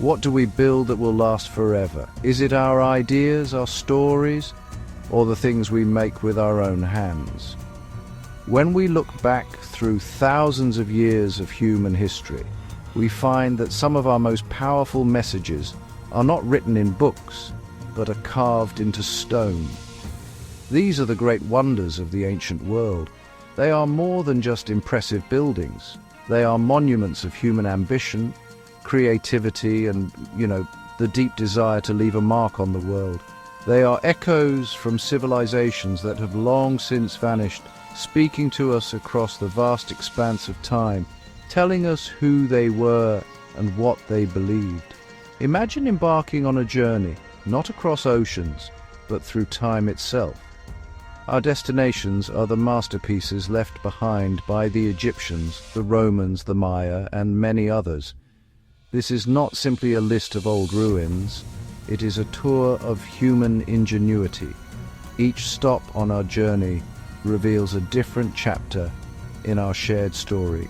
What do we build that will last forever? Is it our ideas, our stories, or the things we make with our own hands? When we look back through thousands of years of human history, we find that some of our most powerful messages are not written in books, but are carved into stone. These are the great wonders of the ancient world. They are more than just impressive buildings. They are monuments of human ambition, creativity, and, the deep desire to leave a mark on the world. They are echoes from civilizations that have long since vanished, speaking to us across the vast expanse of time, telling us who they were and what they believed. Imagine embarking on a journey, not across oceans, but through time itself. Our destinations are the masterpieces left behind by the Egyptians, the Romans, the Maya, and many others. This is not simply a list of old ruins, it is a tour of human ingenuity. Each stop on our journey reveals a different chapter in our shared story.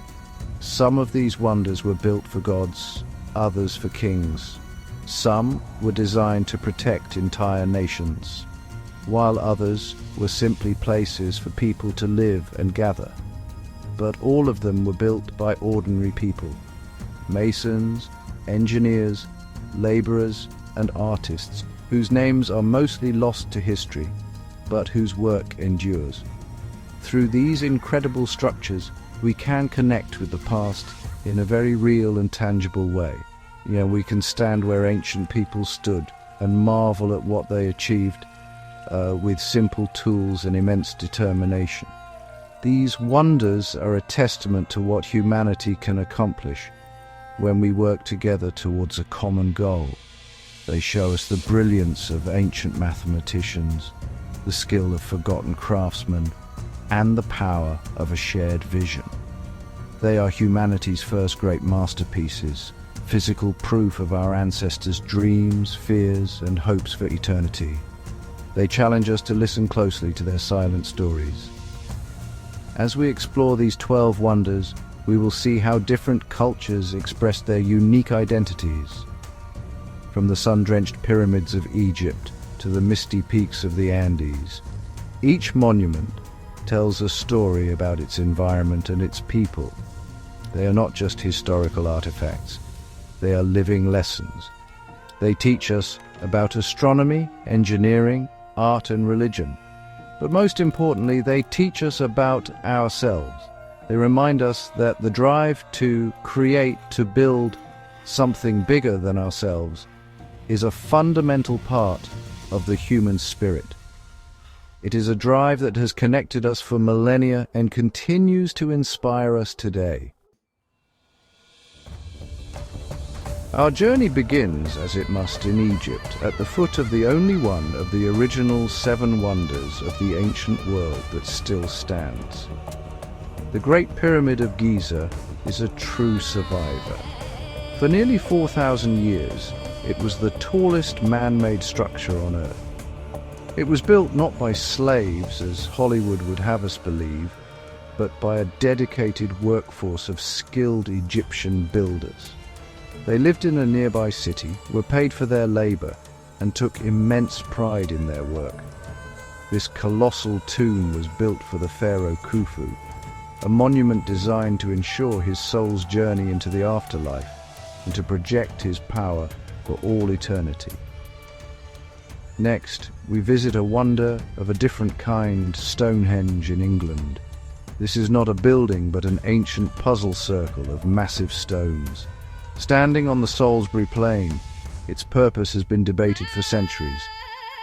Some of these wonders were built for gods, others for kings. Some were designed to protect entire nations, while others were simply places for people to live and gather. But all of them were built by ordinary people: masons, engineers, laborers, and artists, whose names are mostly lost to history, but whose work endures. Through these incredible structures, we can connect with the past in a very real and tangible way. We can stand where ancient people stood and marvel at what they achieved with simple tools and immense determination. These wonders are a testament to what humanity can accomplish when we work together towards a common goal. They show us the brilliance of ancient mathematicians, the skill of forgotten craftsmen, and the power of a shared vision. They are humanity's first great masterpieces, physical proof of our ancestors' dreams, fears, and hopes for eternity. They challenge us to listen closely to their silent stories. As we explore these 12 wonders, we will see how different cultures express their unique identities. From the sun-drenched pyramids of Egypt to the misty peaks of the Andes, each monument tells a story about its environment and its people. They are not just historical artifacts, they are living lessons. They teach us about astronomy, engineering, art, and religion. But most importantly, they teach us about ourselves. They remind us that the drive to create, to build something bigger than ourselves, is a fundamental part of the human spirit. It is a drive that has connected us for millennia and continues to inspire us today. Our journey begins, as it must, in Egypt, at the foot of the only one of the original 7 wonders of the ancient world that still stands. The Great Pyramid of Giza is a true survivor. For nearly 4,000 years, it was the tallest man-made structure on Earth. It was built not by slaves, as Hollywood would have us believe, but by a dedicated workforce of skilled Egyptian builders. They lived in a nearby city, were paid for their labor, and took immense pride in their work. This colossal tomb was built for the pharaoh Khufu, a monument designed to ensure his soul's journey into the afterlife and to project his power for all eternity. Next, we visit a wonder of a different kind, Stonehenge in England. This is not a building, but an ancient puzzle circle of massive stones. Standing on the Salisbury Plain, its purpose has been debated for centuries.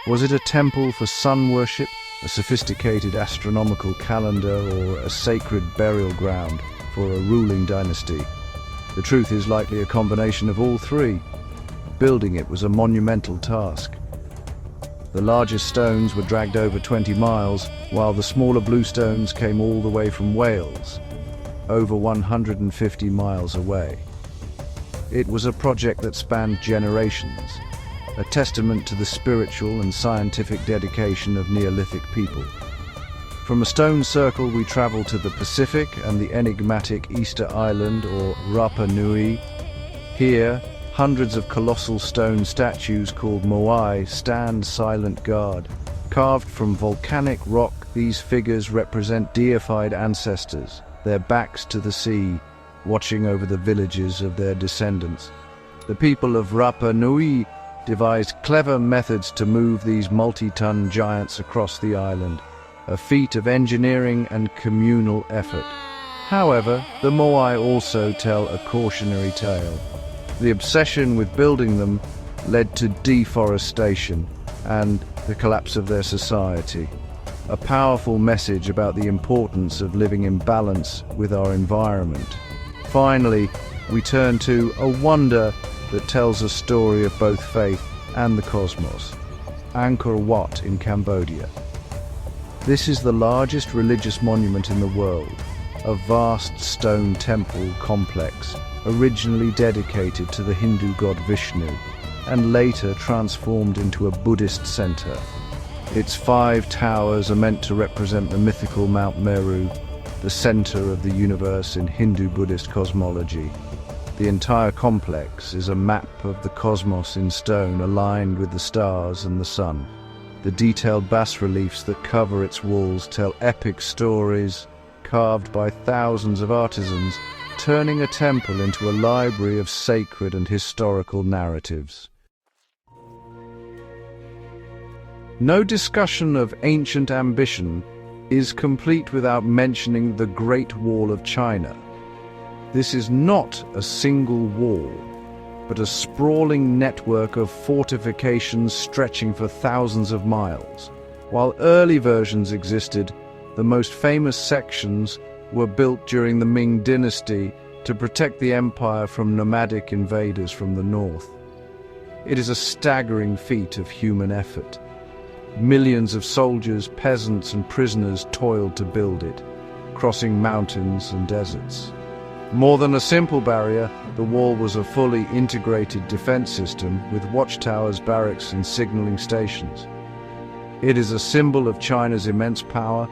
Was it a temple for sun worship, a sophisticated astronomical calendar, or a sacred burial ground for a ruling dynasty? The truth is likely a combination of all three. Building it was a monumental task. The largest stones were dragged over 20 miles, while the smaller blue stones came all the way from Wales, over 150 miles away. It was a project that spanned generations, a testament to the spiritual and scientific dedication of Neolithic people. From a stone circle we travel to the Pacific and the enigmatic Easter Island, or Rapa Nui. Here, Hundreds of colossal stone statues called moai stand silent guard. Carved from volcanic rock, these figures represent deified ancestors, their backs to the sea, watching over the villages of their descendants. The people of Rapa Nui devised clever methods to move these multi-ton giants across the island, a feat of engineering and communal effort. However, the moai also tell a cautionary tale. The obsession with building them led to deforestation and the collapse of their society. A powerful message about the importance of living in balance with our environment. Finally, we turn to a wonder that tells a story of both faith and the cosmos. Angkor Wat in Cambodia. This is the largest religious monument in the world, a vast stone temple complex originally dedicated to the Hindu god Vishnu and later transformed into a Buddhist center. Its 5 towers are meant to represent the mythical Mount Meru, the center of the universe in Hindu-Buddhist cosmology. The entire complex is a map of the cosmos in stone aligned with the stars and the sun. The detailed bas-reliefs that cover its walls tell epic stories, carved by thousands of artisans, turning a temple into a library of sacred and historical narratives. No discussion of ancient ambition is complete without mentioning the Great Wall of China. This is not a single wall, but a sprawling network of fortifications stretching for thousands of miles. While early versions existed, the most famous sections were built during the Ming dynasty to protect the empire from nomadic invaders from the north. It is a staggering feat of human effort. Millions of soldiers, peasants, and prisoners toiled to build it, crossing mountains and deserts. More than a simple barrier, the wall was a fully integrated defense system with watchtowers, barracks, and signaling stations. It is a symbol of China's immense power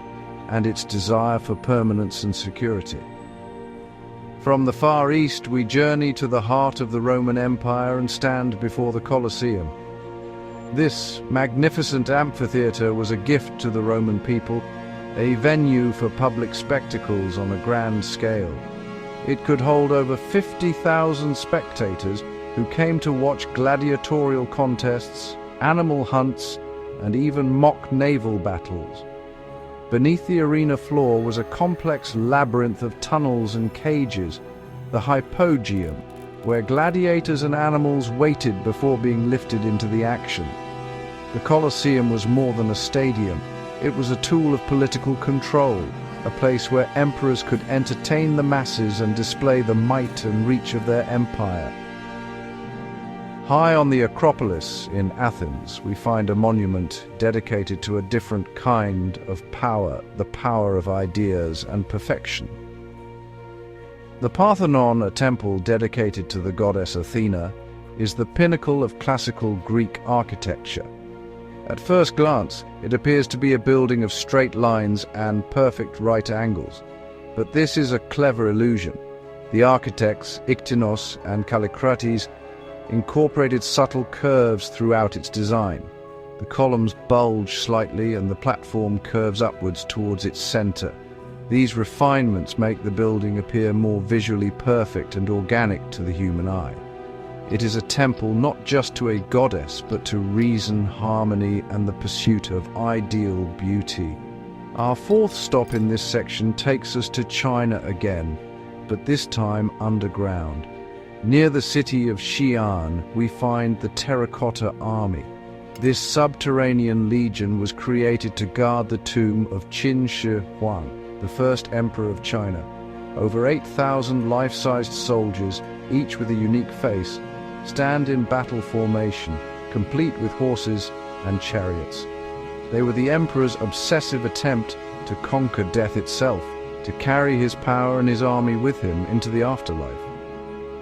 and its desire for permanence and security. From the Far East, we journey to the heart of the Roman Empire and stand before the Colosseum. This magnificent amphitheater was a gift to the Roman people, a venue for public spectacles on a grand scale. It could hold over 50,000 spectators who came to watch gladiatorial contests, animal hunts, and even mock naval battles. Beneath the arena floor was a complex labyrinth of tunnels and cages, the hypogeum, where gladiators and animals waited before being lifted into the action. The Colosseum was more than a stadium. It was a tool of political control, a place where emperors could entertain the masses and display the might and reach of their empire. High on the Acropolis in Athens, we find a monument dedicated to a different kind of power, the power of ideas and perfection. The Parthenon, a temple dedicated to the goddess Athena, is the pinnacle of classical Greek architecture. At first glance, it appears to be a building of straight lines and perfect right angles. But this is a clever illusion. The architects, Iktinos and Kallikrates, incorporated subtle curves throughout its design. The columns bulge slightly and the platform curves upwards towards its center. These refinements make the building appear more visually perfect and organic to the human eye. It is a temple not just to a goddess, but to reason, harmony, and the pursuit of ideal beauty. Our fourth stop in this section takes us to China again, but this time underground. Near the city of Xi'an, we find the Terracotta Army. This subterranean legion was created to guard the tomb of Qin Shi Huang, the first emperor of China. Over 8,000 life-sized soldiers, each with a unique face, stand in battle formation, complete with horses and chariots. They were the emperor's obsessive attempt to conquer death itself, to carry his power and his army with him into the afterlife.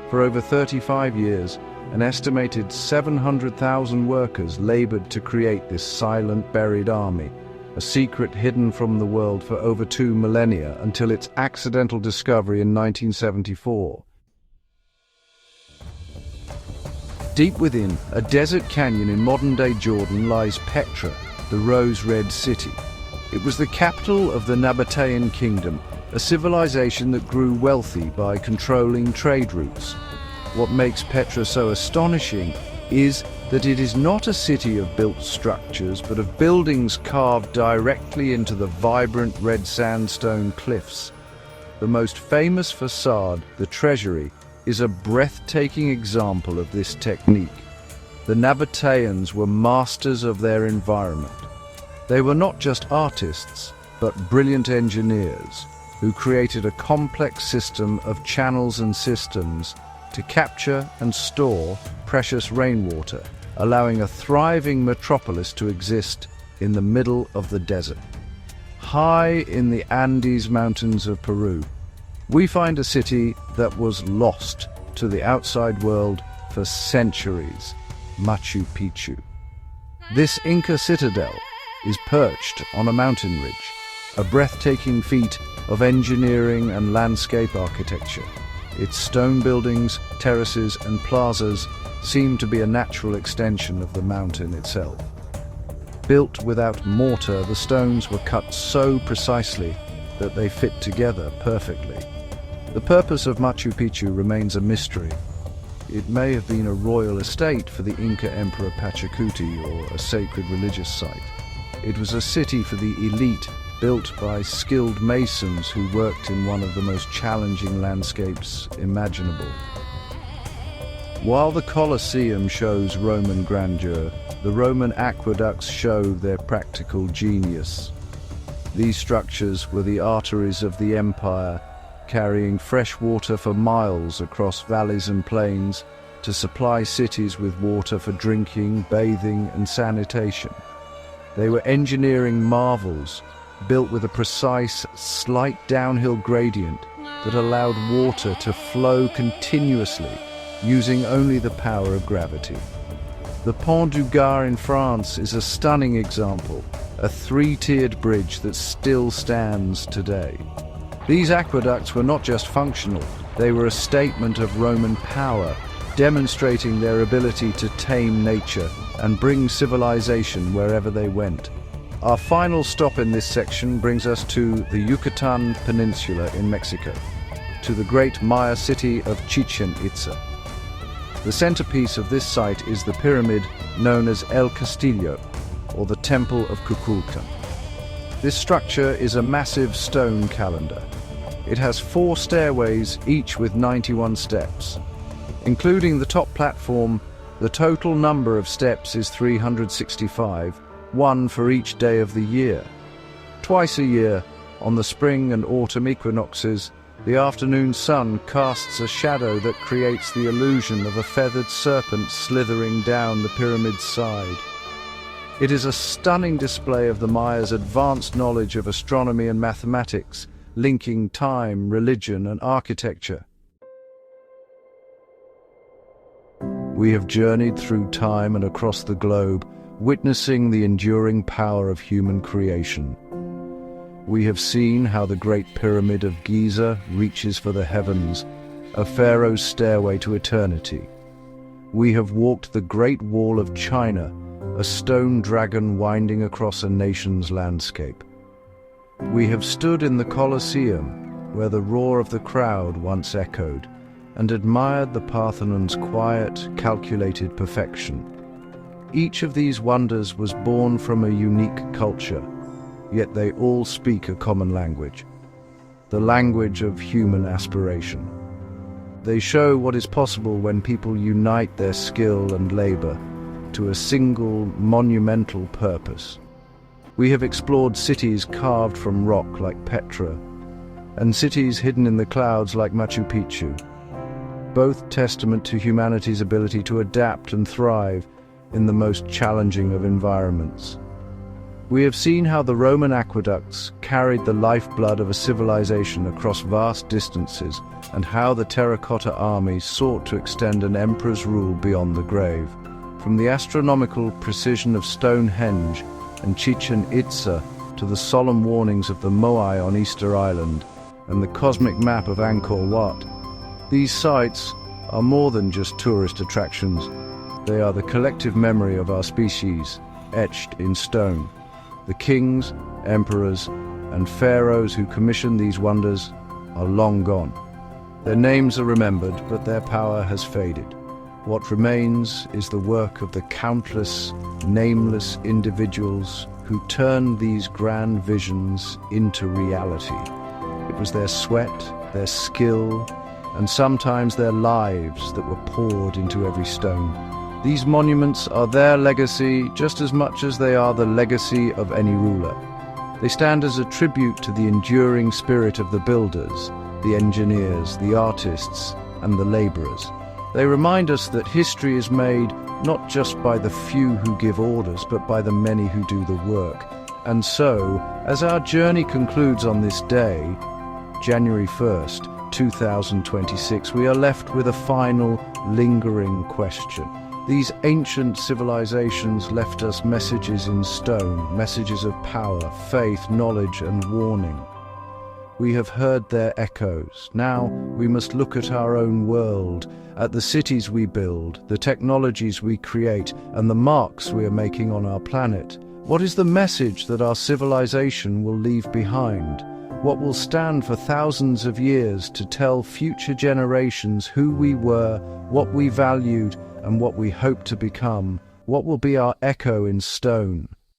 For over 35 years, an estimated 700,000 workers labored to create this silent, buried army, a secret hidden from the world for over 2 millennia until its accidental discovery in 1974. Deep within a desert canyon in modern-day Jordan lies Petra, the rose-red city. It was the capital of the Nabatean kingdom, a civilization that grew wealthy by controlling trade routes. What makes Petra so astonishing is that it is not a city of built structures, but of buildings carved directly into the vibrant red sandstone cliffs. The most famous facade, the treasury, is a breathtaking example of this technique. The Nabateans were masters of their environment. They were not just artists, but brilliant engineers who created a complex system of channels and systems to capture and store precious rainwater, allowing a thriving metropolis to exist in the middle of the desert. High in the Andes Mountains of Peru, we find a city that was lost to the outside world for centuries, Machu Picchu. This Inca citadel is perched on a mountain ridge, a breathtaking feat of engineering and landscape architecture. Its stone buildings, terraces, and plazas seem to be a natural extension of the mountain itself. Built without mortar, the stones were cut so precisely that they fit together perfectly. The purpose of Machu Picchu remains a mystery. It may have been a royal estate for the Inca Emperor Pachacuti or a sacred religious site. It was a city for the elite, built by skilled masons who worked in one of the most challenging landscapes imaginable. While the Colosseum shows Roman grandeur, the Roman aqueducts show their practical genius. These structures were the arteries of the empire, carrying fresh water for miles across valleys and plains to supply cities with water for drinking, bathing, and sanitation. They were engineering marvels, built with a precise, slight downhill gradient that allowed water to flow continuously, using only the power of gravity. The Pont du Gard in France is a stunning example, a three-tiered bridge that still stands today. These aqueducts were not just functional, they were a statement of Roman power, demonstrating their ability to tame nature and bring civilization wherever they went. Our final stop in this section brings us to the Yucatan Peninsula in Mexico, to the great Maya city of Chichen Itza. The centerpiece of this site is the pyramid known as El Castillo, or the Temple of Kukulkan. This structure is a massive stone calendar. It has 4 stairways, each with 91 steps. Including the top platform, the total number of steps is 365, one for each day of the year. Twice a year, on the spring and autumn equinoxes, the afternoon sun casts a shadow that creates the illusion of a feathered serpent slithering down the pyramid's side. It is a stunning display of the Mayas' advanced knowledge of astronomy and mathematics, linking time, religion, and architecture. We have journeyed through time and across the globe, witnessing the enduring power of human creation. We have seen how the Great Pyramid of Giza reaches for the heavens, a pharaoh's stairway to eternity. We have walked the Great Wall of China, a stone dragon winding across a nation's landscape. We have stood in the Colosseum, where the roar of the crowd once echoed, and admired the Parthenon's quiet, calculated perfection. Each of these wonders was born from a unique culture, yet they all speak a common language, the language of human aspiration. They show what is possible when people unite their skill and labor to a single, monumental purpose. We have explored cities carved from rock like Petra, and cities hidden in the clouds like Machu Picchu, both testament to humanity's ability to adapt and thrive in the most challenging of environments. We have seen how the Roman aqueducts carried the lifeblood of a civilization across vast distances, and how the terracotta army sought to extend an emperor's rule beyond the grave. From the astronomical precision of Stonehenge and Chichen Itza to the solemn warnings of the Moai on Easter Island and the cosmic map of Angkor Wat, these sites are more than just tourist attractions. They are the collective memory of our species, etched in stone. The kings, emperors, and pharaohs who commissioned these wonders are long gone. Their names are remembered, but their power has faded. What remains is the work of the countless, nameless individuals who turned these grand visions into reality. It was their sweat, their skill, and sometimes their lives that were poured into every stone. These monuments are their legacy just as much as they are the legacy of any ruler. They stand as a tribute to the enduring spirit of the builders, the engineers, the artists, and the laborers. They remind us that history is made not just by the few who give orders, but by the many who do the work. And so, as our journey concludes on this day, January 1st, 2026, we are left with a final, lingering question. These ancient civilizations left us messages in stone, messages of power, faith, knowledge, and warning. We have heard their echoes. Now we must look at our own world, at the cities we build, the technologies we create, and the marks we are making on our planet. What is the message that our civilization will leave behind? What will stand for thousands of years to tell future generations who we were, what we valued, and what we hope to become? What will be our echo in stone?